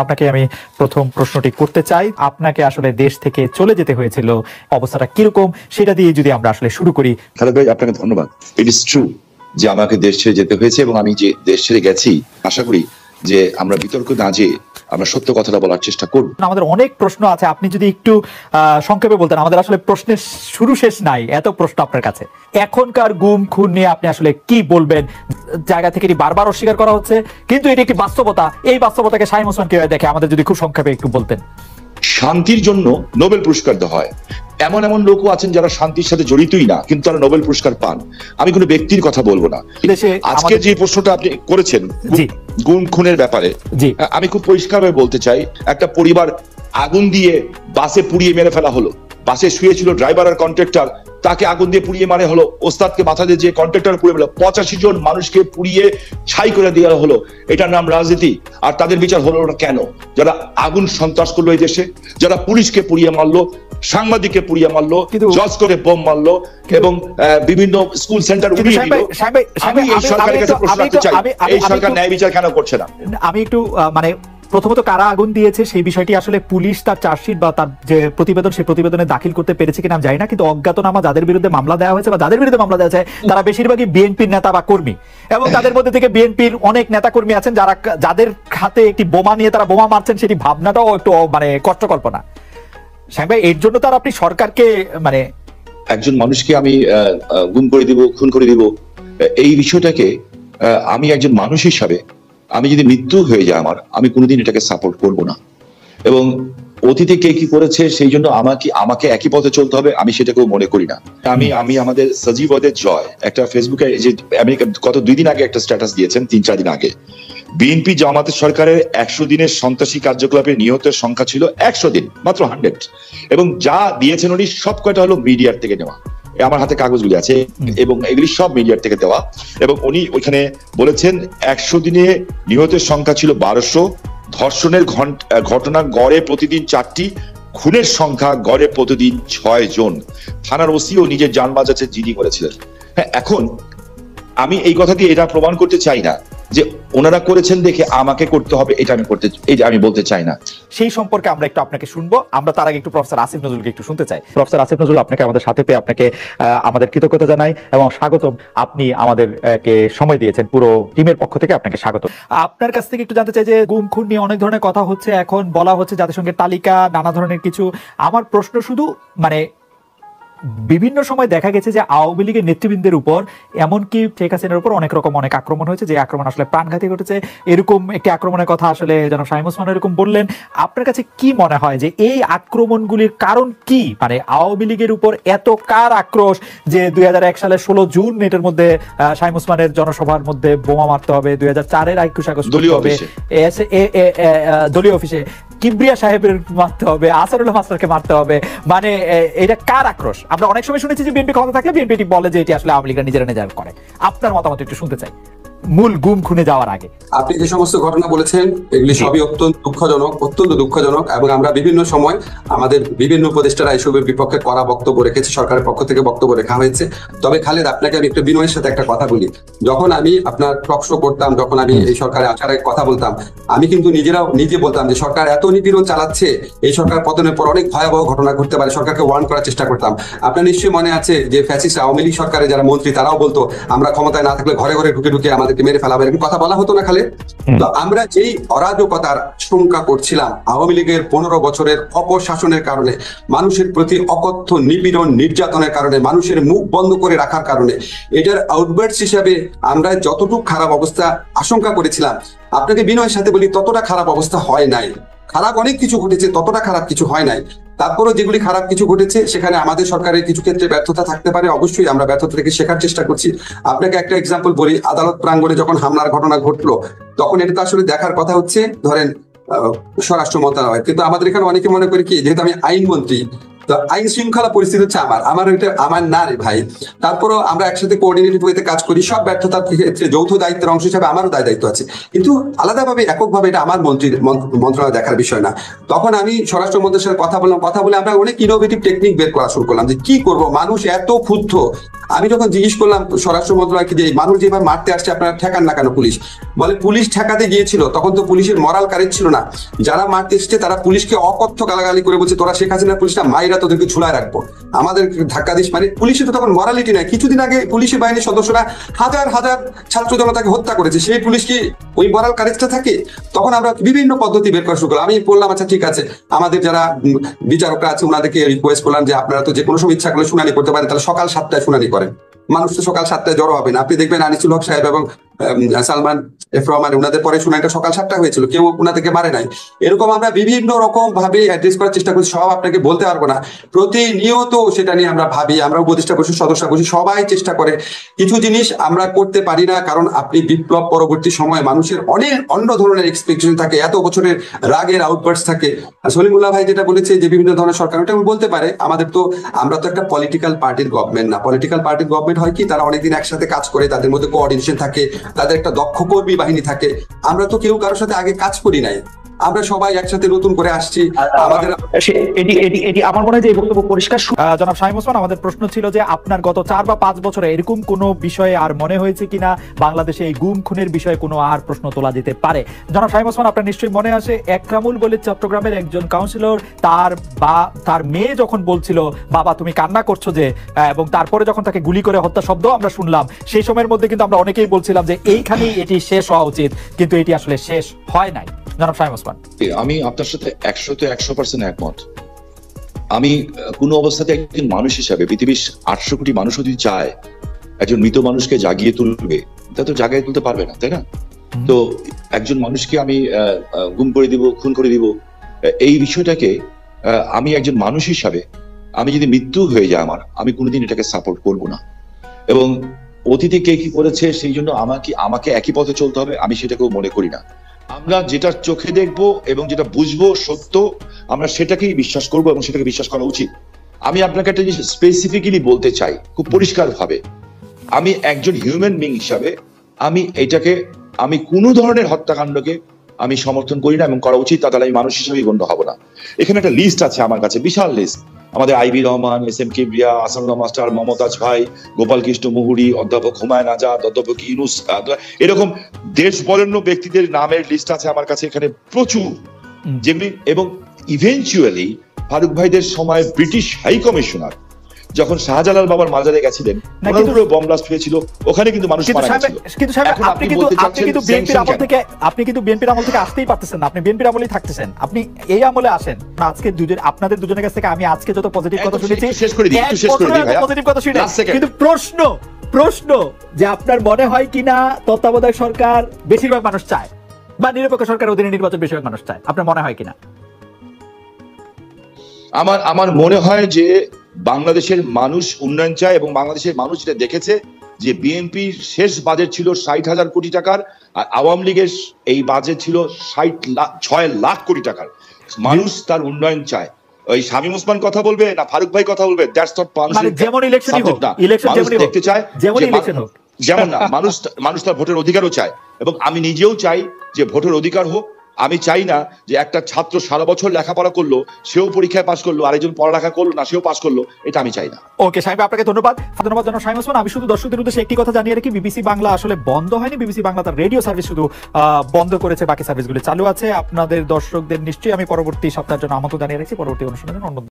আপনাকে আমি প্রথম প্রশ্নটি করতে চাই, আপনাকে আসলে দেশ থেকে চলে যেতে হয়েছিল, অবস্থাটা কিরকম সেটা দিয়ে যদি আমরা আসলে শুরু করি। খালেদ ভাই, আপনাকে ধন্যবাদ। ইট ইজ ট্রু যে আমাকে দেশ ছেড়ে যেতে হয়েছে, এবং আমি যে দেশ ছেড়ে গেছি আশা করি যে আমরা বিতর্ক না যেয়ে আমরা সত্য কথাটা বলার চেষ্টা করব। আমাদের অনেক প্রশ্ন আছে, আপনি যদি একটু সংক্ষেপে বলতেন। আমাদের আসলে প্রশ্নের শুরু শেষ নাই, এত প্রশ্ন আপনার কাছে। এখনকার গুম খুন নিয়ে আপনি আসলে কি বলবেন? জায়গা থেকে এটি বারবার অস্বীকার করা হচ্ছে, কিন্তু এটি একটি বাস্তবতা। এই বাস্তবতাকে শাহীম ওসমান কিভাবে দেখে, আমাদের যদি খুব সংক্ষেপে একটু বলতেন। শান্তির জন্য নোবেল পুরস্কার দেওয়া হয়, এমন এমন লোকও আছেন যারা শান্তির সাথে জড়িতই না, কিন্তু তারা নোবেল পুরস্কার পান। আমি কোনো ব্যক্তির কথা বলবো না। আজকে যে প্রশ্নটা আপনি করেছেন গুম খুনের ব্যাপারে, আমি খুব পরিষ্কারভাবে বলতে চাই, একটা পরিবার আগুন দিয়ে বাসে পুড়িয়ে মেরে ফেলা হলো। বাসে শুয়েছিল ড্রাইভার আর কন্ট্রাক্টর, তাকে আগুন দিয়ে পুড়িয়ে মারা হলো। ওস্তাদকে মাথা দিয়ে যে কন্ট্রাক্টর পুড়িয়ে ফেলো, 85 জন মানুষকে পুড়িয়ে ছাই করে দেওয়া হলো। এটার নাম রাজনীতি? আর তাদের বিচার হলো না কেন? যারা আগুন সন্ত্রাস করলো এই দেশে, যারা পুলিশকে পুড়িয়ে মারলো, সাংবাদিককে পুড়িয়ে মারলো, জজ করে বোম মারলো, এবং বিভিন্ন স্কুল সেন্টার উড়িয়ে দিল। আমি এই সরকারের কাছে প্রশ্ন রাখতে চাই, এই সরকার ন্যায় বিচার কেন করছে না? আমি একটু প্রথমত কারা আগুন দিয়েছে সেই বিষয়টি আসলে পুলিশ তার চার্জশিট বা তার যে প্রতিবেদন, সেই প্রতিবেদনে দাখিল করতে পেরেছে কিনা আমি জানি না, কিন্তু অজ্ঞাতনামা যাদের বিরুদ্ধে মামলা দেওয়া হয়েছে বা যাদের বিরুদ্ধে মামলা দেওয়া হয়েছে তারা বেশিরভাগই বিএনপির নেতা বা কর্মী, এবং তাদের মধ্যে থেকে বিএনপির অনেক নেতা কর্মী আছেন যাদের হাতে একটি বোমা নিয়ে তারা বোমা মারছেন, সেটি ভাবনাটাও একটু কষ্টকল্পনা। শাহীম ভাই, এর জন্য তার আপনি সরকারকে একজন মানুষকে আমি গুম করে দিব, খুন করে দিব, এই বিষয়টাকে আমি একজন মানুষ হিসাবে, আমি যদি মৃত্যু হয়ে যায় আমার, আমি কোনোদিন এটাকে সাপোর্ট করব না। এবং অতীতে কে কি করেছে সেই জন্য আমাকে একই পথে চলতে হবে, আমি সেটাকেও মনে করি না। আমি আমাদের সজীবদের জয় একটা ফেসবুকে যে আমেরিকা গত 2 দিন আগে একটা স্ট্যাটাস দিয়েছেন, 3-4 দিন আগে, বিএনপি জামাতের সরকারের 100 দিনের সন্ত্রাসী কার্যকলাপে নিহতের সংখ্যা ছিল 100 দিন মাত্র 100, এবং যা দিয়েছেন উনি সব কয়টা হলো মিডিয়ার থেকে নেওয়া। আমার হাতে কাগজগুলি আছে, এবং এগুলি সব মিডিয়ার থেকে দেওয়া। এবং উনি ওইখানে বলেছেন 100 দিনে নিহতের সংখ্যা ছিল 1200, ধর্ষণের ঘটনা গড়ে প্রতিদিন 4টি, খুনের সংখ্যা গড়ে প্রতিদিন 6 জন। থানার ওসিও নিজের জান বাঁচাতে জিডি করেছিলেন। হ্যাঁ, এখন আমি এই কথা দিয়ে এটা প্রমাণ করতে চাই না যে ওনারা করেছেন দেখে আমাকে করতে হবে, এটা আমি বলতে চাই না। সেই সম্পর্কে আমরা একটু আপনাকে শুনবো। আমরা তার আগে একটু প্রফেসর আসিফ নজরুলকে একটু শুনতে চাই। প্রফেসর আসিফ নজরুল, আপনাকে আমাদের সাথে পেয়ে আপনাকে আমাদের কৃতজ্ঞতা জানাই এবং স্বাগতম। আপনি আমাদেরকে সময় দিয়েছেন, পুরো টিমের পক্ষ থেকে আপনাকে স্বাগত। আপনার কাছ থেকে একটু জানতে চাই যে গুম খুন নিয়ে অনেক ধরনের কথা হচ্ছে, এখন বলা হচ্ছে জাতিসংঘের তালিকা, নানা ধরনের কিছু। আমার প্রশ্ন শুধু বিভিন্ন সময় দেখা গেছে যে আওয়ামী লীগের নেতৃবৃন্দের উপর, এমনকি শেখ হাসিনার উপর অনেক আক্রমণ হয়েছে, যে আক্রমণ আসলে প্রাণঘাতী ঘটেছে। এরকম একটি আক্রমণের কথা আসলে যেন শাহীম ওসমান এরকম বললেন। আপনার কাছে কি মনে হয় যে এই আক্রমণগুলির কারণ কি? আওয়ামী লীগের উপর এত কার আক্রোশ যে 2001 সালের 16 জুন এটার মধ্যে শাহীম ওসমানের জনসভার মধ্যে বোমা মারতে হবে, 2004-এর 21 আগস্ট হবে দলীয় অফিসে কিবরিয়া সাহেবের মারতে হবে, আসারুল্লাহ মাস্টারকে মারতে হবে, এটা কার আক্রোশ? আমরা অনেক সময় শুনেছি যে বিএনপি ক্ষমতা থাকলে বিএনপি বলে যে এটি আসলে আওয়ামী লীগরা নিজেরা করে। আপনার মতামত একটু শুনতে চাই মূল গুম খুনে যাওয়ার আগে। আপনি যে সমস্ত ঘটনা বলেছেন এগুলি সবই অত্যন্ত দুঃখজনক, এবং আমরা বিভিন্ন সময় আমাদের বিভিন্ন উপদেষ্টারা এসবের বিপক্ষে কড়া বক্তব্য রেখেছে, সরকারের পক্ষ থেকে বক্তব্য রেখা হয়েছে। তবে খালেদ, আপনাকে আমি একটু বিনয়ের সাথে একটা কথা বলি। যখন আমি আপনার টক শো করতাম, যখন আমি এই সরকারে আসার কথা বলতাম, আমি কিন্তু নিজে বলতাম যে সরকার এত নিপীড়ন চালাচ্ছে, এই সরকার পতনের পর অনেক ভয়াবহ ঘটনা ঘটতে পারে, সরকারকে ওয়ার্ন করার চেষ্টা করতাম। আপনার নিশ্চয়ই মনে আছে যে ফ্যাসিস্ট আওয়ামী লীগ সরকারের যারা মন্ত্রী তারাও বলতো আমরা ক্ষমতায় না থাকলে ঘরে ঘরে ঢুকে আমাদেরকে মেরে ফেলাবে, এরকম কথা বলা হতো না খালেদ? তো আমরা যেই অরাজকতার আশঙ্কা করছিলাম আওয়ামী লীগের 15 বছরের অপশাসনের কারণে, মানুষের প্রতি অকথ্য নিপীড়ন নির্যাতনের কারণে, মানুষের মুখ বন্ধ করে রাখার কারণে, এটার আউটবার্টস হিসাবে আমরা যতটুকু খারাপ অবস্থা আশঙ্কা করেছিলাম, আপনাকে বিনয়ের সাথে বলি ততটা খারাপ অবস্থা হয় নাই। খারাপ অনেক কিছু ঘটেছে, ততটা খারাপ কিছু হয় নাই। তারপরও যেগুলি খারাপ কিছু ঘটেছে সেখানে আমাদের সরকারের কিছু ক্ষেত্রে ব্যর্থতা থাকতে পারে, অবশ্যই আমরা ব্যর্থতা থেকে শেখার চেষ্টা করছি। আপনাকে একটা এক্সাম্পল বলি, আদালত প্রাঙ্গণে যখন হামলার ঘটনা ঘটলো, তখন এটা তো আসলে দেখার কথা হচ্ছে ধরেন স্বরাষ্ট্র মন্ত্রণালয়, কিন্তু আমাদের এখানে অনেকে মনে করে কি, যেহেতু আমি আইনমন্ত্রী, তো আইন শৃঙ্খলা পরিস্থিতি হচ্ছে আমার এটা আমার না রে ভাই। তারপরও আমরা একসাথে কোঅর্ডিনেটেড ওয়েতে কাজ করি, সব ব্যর্থতার ক্ষেত্রে যৌথ দায়িত্বের অংশ হিসাবে আমারও দায়িত্ব আছে, কিন্তু আলাদাভাবে এককভাবে এটা আমার মন্ত্রণালয় দেখার বিষয় না। তখন আমি স্বরাষ্ট্রমন্ত্রীর সাথে কথা বলে আমরা অনেক ইনোভেটিভ টেকনিক বের করা শুরু করলাম যে কি করব, মানুষ এত ক্ষুব্ধ। আমি যখন জিজ্ঞেস করলাম স্বরাষ্ট্র মন্ত্রণালয়কে যে মানুষ যেভাবে মারতে আসছে আপনারা ঠেকান না কেন, পুলিশ বলে পুলিশ ঠেকাতে গিয়েছিল, তখন তো পুলিশের মরাল কারেজ ছিল না, যারা মারতে এসছে তারা পুলিশকে অকথ্য গালাগালি করে বলছে তোরা শেখ হাসিনার পুলিশটা মাইরা তোদেরকে ঝুলায় রাখবো, আমাদের ধাক্কা দিস। মানে পুলিশের তো তখন মরালিটি নাই। কিছুদিন আগে পুলিশের বাহিনীর সদস্যরা হাজার হাজার ছাত্র জনতাকে হত্যা করেছে, সেই পুলিশ কি ওই মরাল কারেজটা থাকে? তখন আমরা বিভিন্ন পদ্ধতি বের করা শুরু করলাম। আমি বললাম আচ্ছা ঠিক আছে, আমাদের যারা বিচারকরা আছে ওনাদেরকে রিকোয়েস্ট করলাম যে আপনারা তো যে কোনো সময় ইচ্ছা করলে শুনানি করতে পারেন, তাহলে সকাল 7টায় শুনানি করেন। মানুষ তো সকাল 7টায় জড়ো হবে না। আপনি দেখবেন আনিসুল হক সাহেব এবং সালমান এফ রহমান ওনাদের পরে শুনানিটা সকাল 7টায় হয়েছিল, কেউ ওনাদেরকে মারে নাই। এরকম আমরা বিভিন্ন রকম ভাবে অ্যাড্রেস করার চেষ্টা করছি, সব আপনাকে বলতে পারবো না। প্রতিনিয়ত সেটা নিয়ে আমরা ভাবি, আমরা উপদেষ্টা বসি, সদস্য বসি, সবাই চেষ্টা করে। কিছু জিনিস আমরা করতে পারি না, কারণ আপনি বিপ্লব পরবর্তী সময়ে মানুষের অনেক অন্য ধরনের এক্সপেকটেশন থাকে, এত বছরের রাগের আউটবার্স থাকে। আর সলিমুল্লাহ ভাই যেটা বলেছে যে বিভিন্ন ধরনের সরকার, ওটা বলতে পারে আমরা তো একটা পলিটিক্যাল পার্টির গভর্নমেন্ট না। পলিটিক্যাল পার্টির গভর্নমেন্ট হয় কি, তারা অনেকদিন একসাথে কাজ করে, তাদের মধ্যে কোঅর্ডিনেশন থাকে, তাদের একটা দক্ষ কর্মী বাহিনী থাকে। আমরা তো কেউ কারোর সাথে আগে কাজ করি নাই, আমরা সবাই একসাথে নতুন করে আসছি। আমাদের এটি আমার মনে হয় যে এই বক্তব্য পরিষ্কার। জনাব শামীম ওসমান, আমাদের প্রশ্ন ছিল যে আপনার গত 4 বা 5 বছরে এরকম কোনো বিষয়ে আর মনে হয়েছে কিনা বাংলাদেশে এই গুম খুনের বিষয়ে কোনো আর প্রশ্ন তোলা যেতে পারে? জনাব শামীম ওসমান, আপনার নিশ্চয়ই মনে আছে একরামুল বলে চট্টগ্রামের একজন কাউন্সিলর, তার মেয়ে যখন বলছিল বাবা তুমি কান্না করছো যে, এবং তারপরে যখন তাকে গুলি করে হত্যা শব্দ আমরা শুনলাম, সেই সময়ের মধ্যে কিন্তু আমরা অনেকেই বলছিলাম যে এইখানেই এটি শেষ হওয়া উচিত, কিন্তু এটি আসলে শেষ হয় নাই। জনাব শামীম ওসমান, আমি আপনার সাথে 100% একমত। আমি কোনো অবস্থাতে একজন মানুষ হিসাবে পৃথিবীর 800 কোটি মানুষ যদি চায় একজন মৃত মানুষকে জাগিয়ে তুলবে, তা তো জাগিয়ে তুলতে পারবে না, তাই না? তো একজন মানুষকে আমি গুম করে দিব, খুন করে দিব, এই বিষয়টাকে আমি একজন মানুষ হিসাবে আমি যদি মৃত্যু হয়ে যায় আমার, আমি কোনোদিন এটাকে সাপোর্ট করব না। এবং অতীতে কে কি করেছে সেই জন্য আমাকে একই পথে চলতে হবে, আমি সেটাকেও মনে করি না। আমরা যেটা চোখে দেখবো এবং যেটা বুঝবো সত্য, আমরা সেটাকেই বিশ্বাস করবো এবং সেটাকে বিশ্বাস করা উচিত। আমি আপনাকে একটা জিনিস স্পেসিফিক্যালি বলতে চাই খুব পরিষ্কার ভাবে, আমি একজন হিউম্যান বিং হিসাবে আমি কোনো ধরনের হত্যাকাণ্ডকে আমি সমর্থন করি না এবং করা উচিত, তাহলে আমি মানুষ হিসেবেই গণ্য হব না। এখানে একটা লিস্ট আছে আমার কাছে, বিশাল লিস্ট। আমাদের IB Rahman, S M Kibria, Asadullah master, Momtaz ভাই, গোপাল কৃষ্ণ মুহুরী, অধ্যাপক হুমায়ুন আজাদ, অধ্যাপক ইউনুস, এরকম দেশ বরেণ্য ব্যক্তিদের নামের লিস্ট আছে আমার কাছে এখানে প্রচুর, যেমনি। এবং ইভেনচুয়ালি ফারুক ভাইদের সময় ব্রিটিশ হাই কমিশনার যখন শাহজালাল বাবার মাজারে গেছিলেন, ওনার উপরে বম ব্লাস্ট হয়েছিল, ওখানে কিন্তু মানুষ মারা গেছিল। কিন্তু আপনি কিন্তু বিএনপির আমল থেকে আসতেই পারতেছেন না, আপনি বিএনপির আমলেই থাকতেছেন, আপনি এই আমলে আসেন। আজকে আপনাদের দুজনের কাছ থেকে আমি আজকে যত পজিটিভ কথা শুনেছি, পজিটিভ কথা শুনে, কিন্তু প্রশ্ন যে আপনার মনে হয় কিনা তত্ত্বাবধায়ক সরকার বেশিরভাগ মানুষ চায়, বা নিরপেক্ষ সরকার অধীনে নির্বাচন বেশিরভাগ মানুষ চায়, আপনার মনে হয় কিনা? আমার মনে হয় যে বাংলাদেশের মানুষ উন্নয়ন চায়, এবং বাংলাদেশের মানুষ যেটা দেখেছে যে বিএনপির শেষ বাজেট ছিল 60,000 কোটি টাকার, আর আওয়ামী লীগের এই বাজেট ছিল 6 লাখ কোটি টাকার। মানুষ তার উন্নয়ন চায়। ওই শামীম ওসমান কথা বলবে না ফারুক ভাই কথা বলবে, দ্যাটস নট মানুষের যেমন ইলেকশন হোক, মানুষ দেখতে চায় যেমন ইলেকশন হোক, যেমন না মানুষ তার ভোটের অধিকারও চায়, এবং আমি নিজেও চাই যে ভোটের অধিকার হোক। আমি চাই না যে একটা ছাত্র সারা বছর লেখাপড়া করলো, সেও পরীক্ষায় পাশ করলো, আরেকজন পড়ালেখা করলো না, সেও পাশ করলো, এটা আমি চাই না। ওকে শামীম, আপনাকে ধন্যবাদ জানাব শামীম ওসমান। আমি শুধু দর্শকদের উদ্দেশ্যে একটি কথা জানিয়ে রাখি, বিবিসি বাংলা আসলে বন্ধ হয়নি, বিবিসি বাংলা তার রেডিও সার্ভিস শুধু বন্ধ করেছে, বাকি সার্ভিসগুলো চালু আছে। আপনাদের দর্শকদের নিশ্চয়ই আমি পরবর্তী সপ্তাহের জন্য আমন্ত্রণ জানিয়ে রাখছি, পরবর্তী অনুষ্ঠানের জন্য।